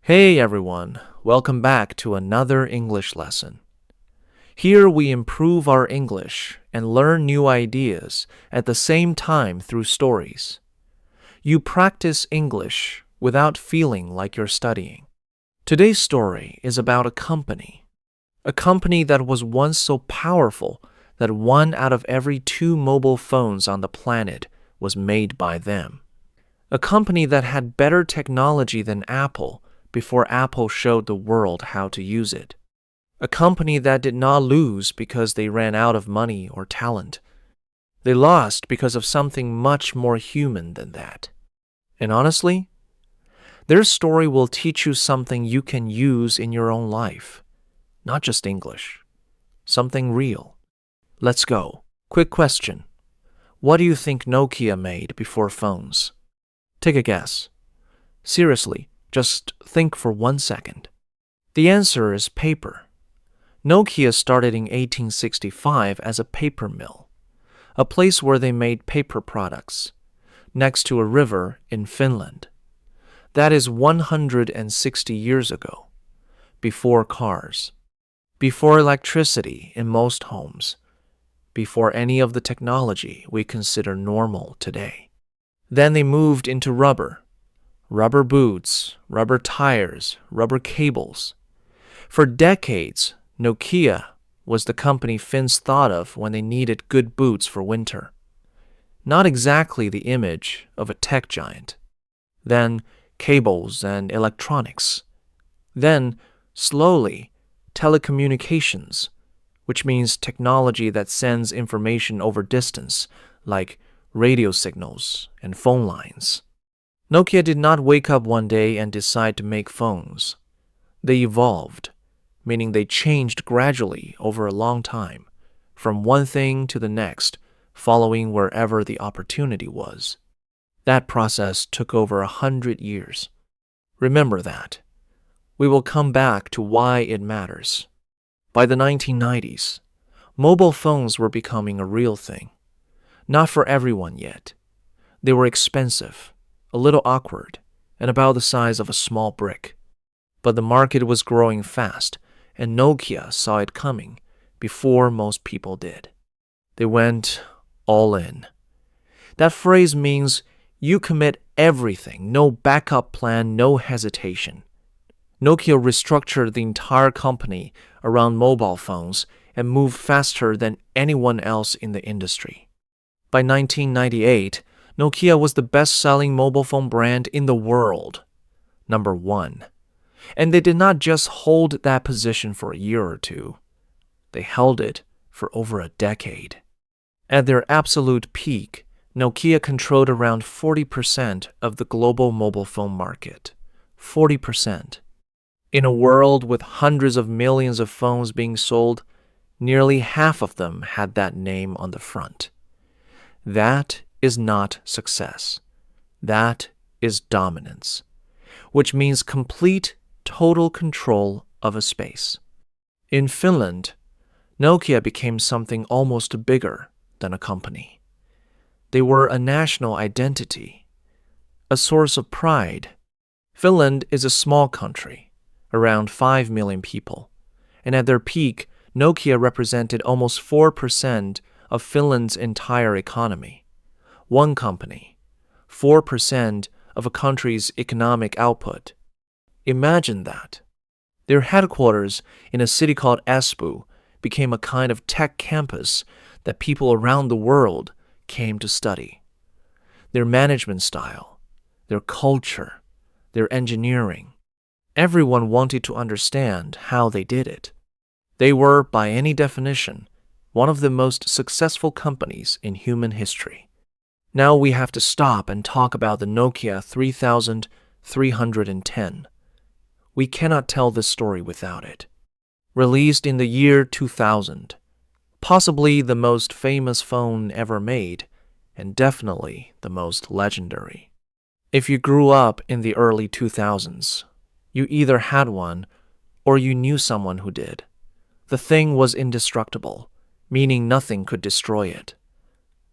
Hey everyone, welcome back to another English lesson. Here we improve our English and learn new ideas at the same time through stories. You practice English without feeling like you're studying. Today's story is about a company that was once so powerful that 1 out of every 2 mobile phones on the planet was made by them. A company that had better technology than Apple before Apple showed the world how to use it. A company that did not lose because they ran out of money or talent. They lost because of something much more human than that. And honestly, their story will teach you something you can use in your own life. Not just English. Something real. Let's go. Quick question. What do you think Nokia made before phones? Take a guess. Seriously, just think for 1 second. The answer is paper. Nokia started in 1865 as a paper mill, a place where they made paper products, next to a river in Finland. That is 160 years ago, before cars, before electricity in most homes, before any of the technology we consider normal today. Then they moved into rubber boots, rubber tires, rubber cables. For decades, Nokia was the company Finns thought of when they needed good boots for winter. Not exactly the image of a tech giant. Then cables and electronics. Then, slowly, telecommunications, which means technology that sends information over distance, like radio signals and phone lines. Nokia did not wake up one day and decide to make phones. They evolved, meaning they changed gradually over a long time, from one thing to the next, following wherever the opportunity was. That process took over 100 years. Remember that. We will come back to why it matters. By the 1990s, mobile phones were becoming a real thing. Not for everyone yet. They were expensive, a little awkward, and about the size of a small brick. But the market was growing fast, and Nokia saw it coming before most people did. They went all in. That phrase means you commit everything, no backup plan, no hesitation. Nokia restructured the entire company around mobile phones and moved faster than anyone else in the industry. By 1998, Nokia was the best-selling mobile phone brand in the world, number 1. And they did not just hold that position for a year or two. They held it for over a decade. At their absolute peak, Nokia controlled around 40% of the global mobile phone market. 40%. In a world with hundreds of millions of phones being sold, nearly half of them had that name on the front. That is not success. That is dominance, which means complete, total control of a space. In Finland, Nokia became something almost bigger than a company. They were a national identity, a source of pride. Finland is a small country, around 5 million people, and at their peak, Nokia represented almost 4% of Finland's entire economy. One company, 4% of a country's economic output. Imagine that. Their headquarters in a city called Espoo became a kind of tech campus that people around the world came to study. Their management style, their culture, their engineering. Everyone wanted to understand how they did it. They were, by any definition, one of the most successful companies in human history. Now we have to stop and talk about the Nokia 3310. We cannot tell this story without it. Released in the year 2000, possibly the most famous phone ever made, and definitely the most legendary. If you grew up in the early 2000s, you either had one or you knew someone who did. The thing was indestructible, meaning nothing could destroy it.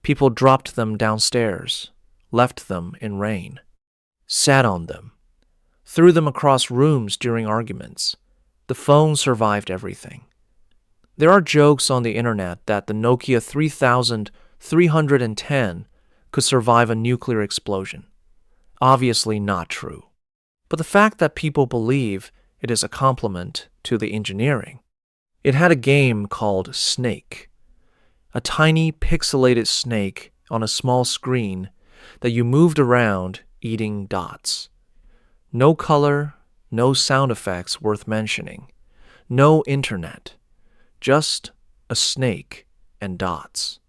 People dropped them downstairs, left them in rain, sat on them, threw them across rooms during arguments. The phone survived everything. There are jokes on the internet that the Nokia 3310 could survive a nuclear explosion. Obviously not true. But the fact that people believe it is a compliment to the engineering. It had a game called Snake, a tiny pixelated snake on a small screen that you moved around eating dots. No color, no sound effects worth mentioning, no internet, just a snake and dots.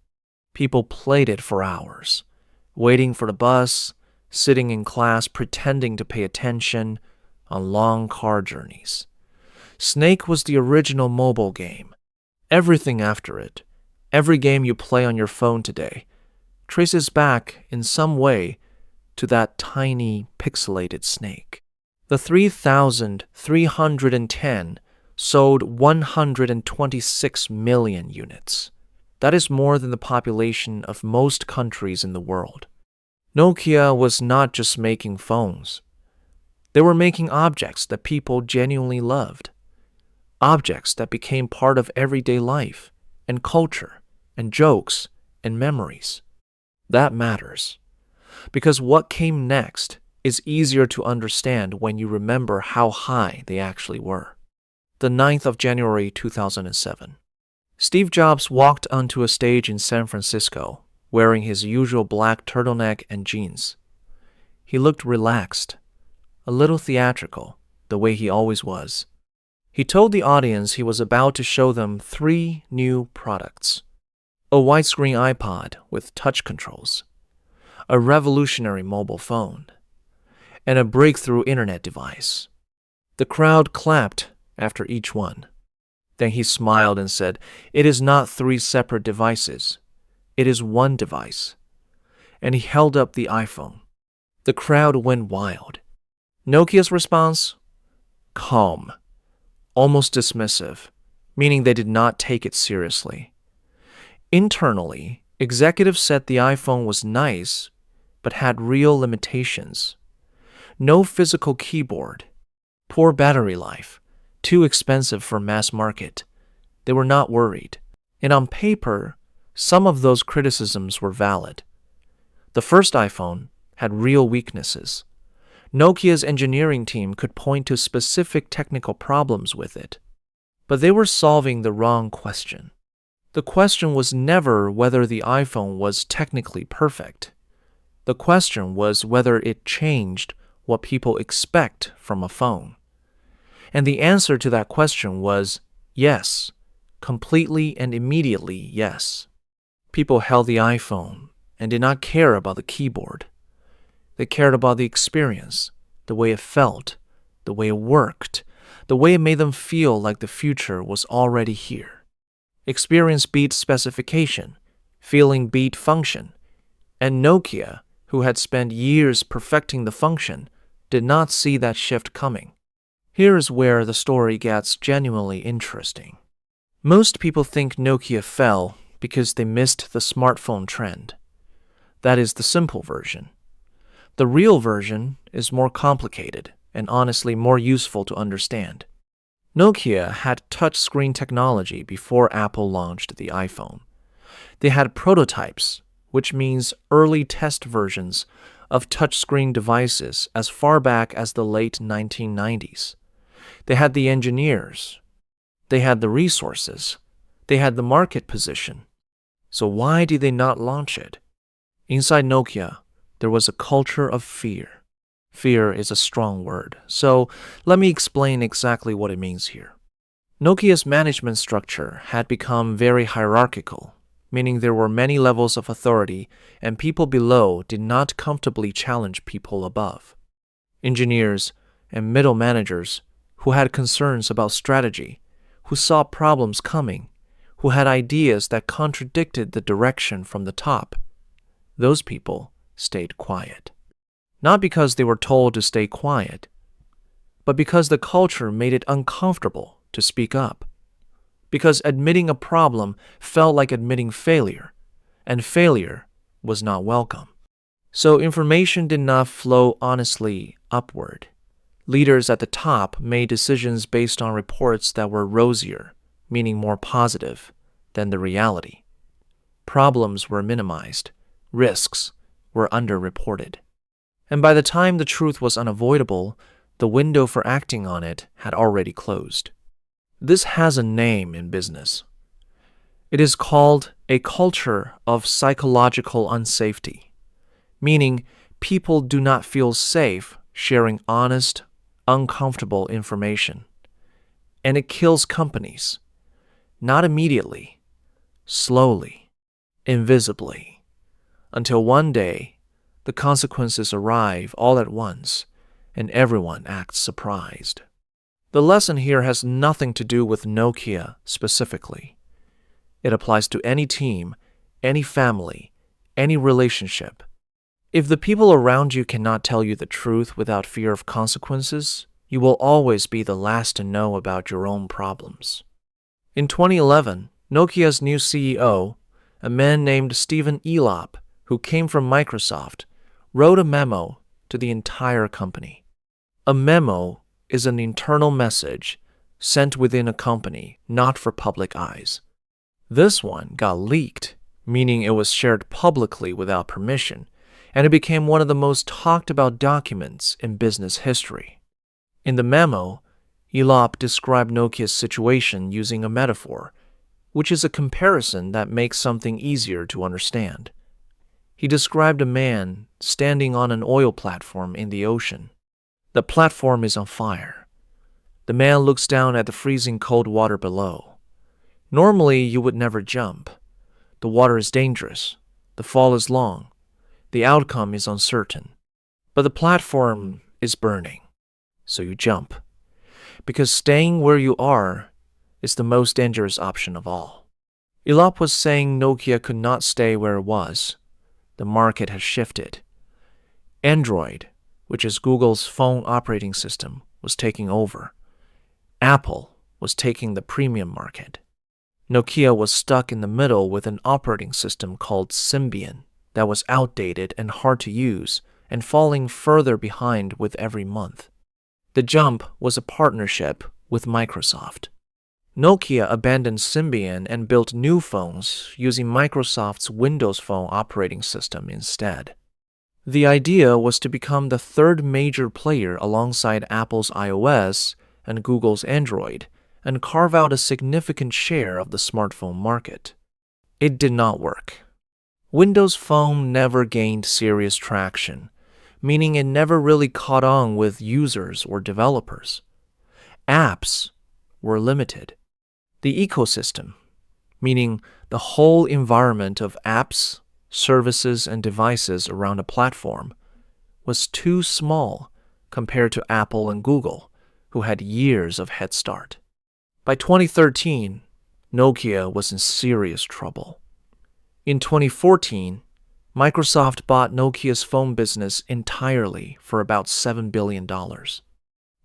People played it for hours, waiting for the bus, sitting in class pretending to pay attention on long car journeys. Snake was the original mobile game. Everything after it, every game you play on your phone today, traces back in some way to that tiny pixelated snake. The 3310 sold 126 million units. That is more than the population of most countries in the world. Nokia was not just making phones. They were making objects that people genuinely loved. Objects that became part of everyday life and culture and jokes and memories. That matters. Because what came next is easier to understand when you remember how high they actually were. The 9th of January 2007. Steve Jobs walked onto a stage in San Francisco wearing his usual black turtleneck and jeans. He looked relaxed, a little theatrical, the way he always was. He told the audience he was about to show them 3 new products: a widescreen iPod with touch controls, a revolutionary mobile phone, and a breakthrough internet device. The crowd clapped after each one. Then he smiled and said, "It is not 3 separate devices. It is one device." And he held up the iPhone. The crowd went wild. Nokia's response? Calm, almost dismissive, meaning they did not take it seriously. Internally, executives said the iPhone was nice, but had real limitations. No physical keyboard, poor battery life, too expensive for mass market. They were not worried. And on paper, some of those criticisms were valid. The first iPhone had real weaknesses. Nokia's engineering team could point to specific technical problems with it. But they were solving the wrong question. The question was never whether the iPhone was technically perfect. The question was whether it changed what people expect from a phone. And the answer to that question was yes, completely and immediately yes. People held the iPhone and did not care about the keyboard. They cared about the experience, the way it felt, the way it worked, the way it made them feel like the future was already here. Experience beat specification, feeling beat function, and Nokia, who had spent years perfecting the function, did not see that shift coming. Here is where the story gets genuinely interesting. Most people think Nokia fell because they missed the smartphone trend. That is the simple version. The real version is more complicated and honestly more useful to understand. Nokia had touchscreen technology before Apple launched the iPhone. They had prototypes, which means early test versions of touchscreen devices as far back as the late 1990s. They had the engineers. They had the resources. They had the market position. So why did they not launch it? Inside Nokia, there was a culture of fear. Fear is a strong word, so let me explain exactly what it means here. Nokia's management structure had become very hierarchical, meaning there were many levels of authority and people below did not comfortably challenge people above. Engineers and middle managers who had concerns about strategy, who saw problems coming, who had ideas that contradicted the direction from the top, those people stayed quiet. Not because they were told to stay quiet, but because the culture made it uncomfortable to speak up. Because admitting a problem felt like admitting failure, and failure was not welcome. So information did not flow honestly upward. Leaders at the top made decisions based on reports that were rosier, meaning more positive, than the reality. Problems were minimized, risks were underreported. And by the time the truth was unavoidable, the window for acting on it had already closed. This has a name in business. It is called a culture of psychological unsafety, meaning people do not feel safe sharing honest, uncomfortable information. And it kills companies, not immediately, slowly, invisibly, until one day the consequences arrive all at once and everyone acts surprised. The lesson here has nothing to do with Nokia specifically. It applies to any team, any family, any relationship. If the people around you cannot tell you the truth without fear of consequences, you will always be the last to know about your own problems. In 2011, Nokia's new CEO, a man named Stephen Elop, who came from Microsoft, wrote a memo to the entire company. A memo is an internal message sent within a company, not for public eyes. This one got leaked, meaning it was shared publicly without permission, and it became one of the most talked about documents in business history. In the memo, Elop described Nokia's situation using a metaphor, which is a comparison that makes something easier to understand. He described a man standing on an oil platform in the ocean. The platform is on fire. The man looks down at the freezing cold water below. Normally, you would never jump. The water is dangerous. The fall is long. The outcome is uncertain. But the platform is burning. So you jump. Because staying where you are is the most dangerous option of all. Elop was saying Nokia could not stay where it was. The market has shifted. Android, which is Google's phone operating system, was taking over. Apple was taking the premium market. Nokia was stuck in the middle with an operating system called Symbian that was outdated and hard to use and falling further behind with every month. The jump was a partnership with Microsoft. Nokia abandoned Symbian and built new phones using Microsoft's Windows Phone operating system instead. The idea was to become the third major player alongside Apple's iOS and Google's Android and carve out a significant share of the smartphone market. It did not work. Windows Phone never gained serious traction, meaning it never really caught on with users or developers. Apps were limited. The ecosystem, meaning the whole environment of apps, services, and devices around a platform, was too small compared to Apple and Google, who had years of head start. By 2013, Nokia was in serious trouble. In 2014, Microsoft bought Nokia's phone business entirely for about $7 billion.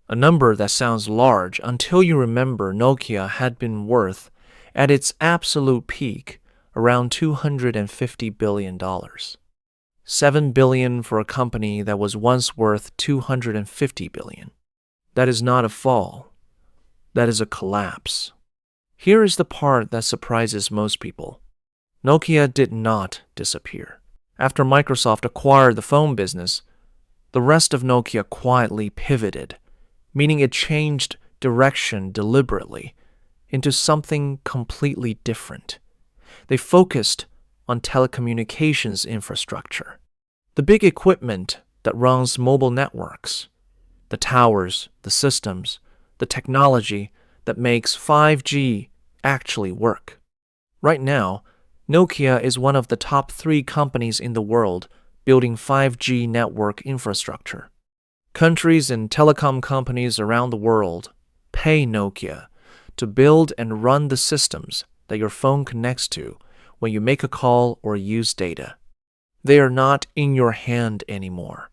A number that sounds large until you remember Nokia had been worth, at its absolute peak, around $250 billion. $7 billion for a company that was once worth $250 billion. That is not a fall. That is a collapse. Here is the part that surprises most people. Nokia did not disappear. After Microsoft acquired the phone business, the rest of Nokia quietly pivoted, meaning it changed direction deliberately into something completely different. They focused on telecommunications infrastructure, the big equipment that runs mobile networks, the towers, the systems, the technology that makes 5G actually work. Right now, Nokia is one of the top 3 companies in the world building 5G network infrastructure. Countries and telecom companies around the world pay Nokia to build and run the systems that your phone connects to when you make a call or use data. They are not in your hand anymore.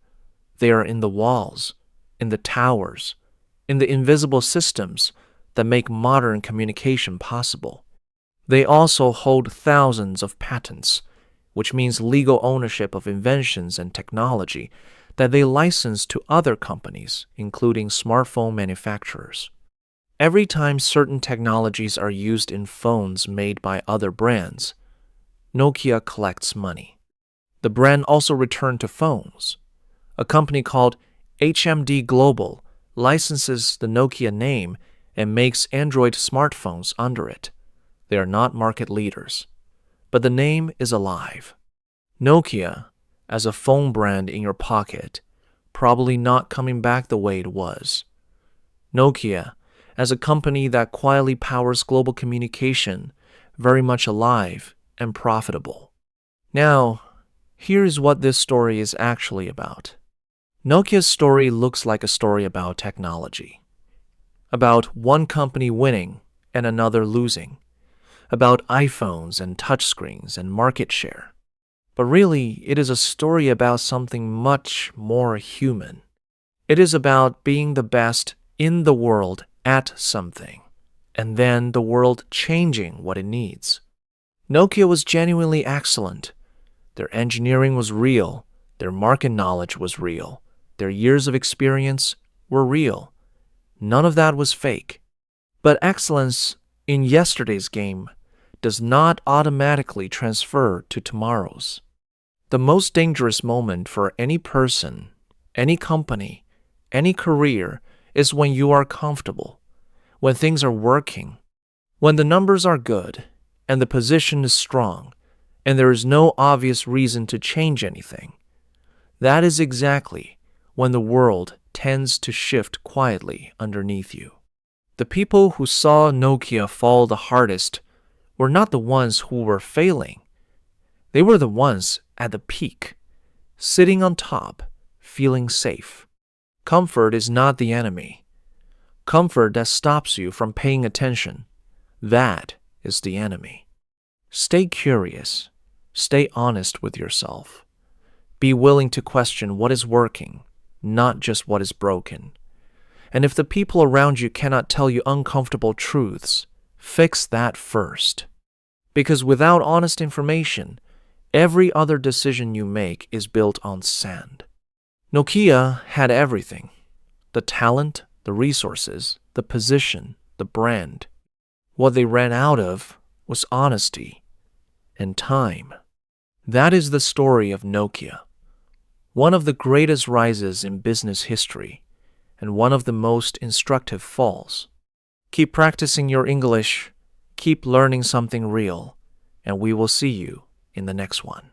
They are in the walls, in the towers, in the invisible systems that make modern communication possible. They also hold thousands of patents, which means legal ownership of inventions and technology that they license to other companies, including smartphone manufacturers. Every time certain technologies are used in phones made by other brands, Nokia collects money. The brand also returned to phones. A company called HMD Global licenses the Nokia name and makes Android smartphones under it. They are not market leaders, but the name is alive. Nokia, as a phone brand in your pocket, probably not coming back the way it was. Nokia, as a company that quietly powers global communication, very much alive and profitable. Now, here's what this story is actually about. Nokia's story looks like a story about technology. About one company winning and another losing. About iPhones and touchscreens and market share. But really, it is a story about something much more human. It is about being the best in the world at something, and then the world changing what it needs. Nokia was genuinely excellent. Their engineering was real. Their market knowledge was real. Their years of experience were real. None of that was fake. But excellence in yesterday's game does not automatically transfer to tomorrow's. The most dangerous moment for any person, any company, any career is when you are comfortable, when things are working, when the numbers are good and the position is strong and there is no obvious reason to change anything. That is exactly when the world tends to shift quietly underneath you. The people who saw Nokia fall the hardest were not the ones who were failing. They were the ones at the peak, sitting on top, feeling safe. Comfort is not the enemy. Comfort that stops you from paying attention, that is the enemy. Stay curious. Stay honest with yourself. Be willing to question what is working, not just what is broken. And if the people around you cannot tell you uncomfortable truths, fix that first. Because without honest information, every other decision you make is built on sand. Nokia had everything: the talent, the resources, the position, the brand. What they ran out of was honesty and time. That is the story of Nokia, one of the greatest rises in business history and one of the most instructive falls. Keep practicing your English, keep learning something real, and we will see you in the next one.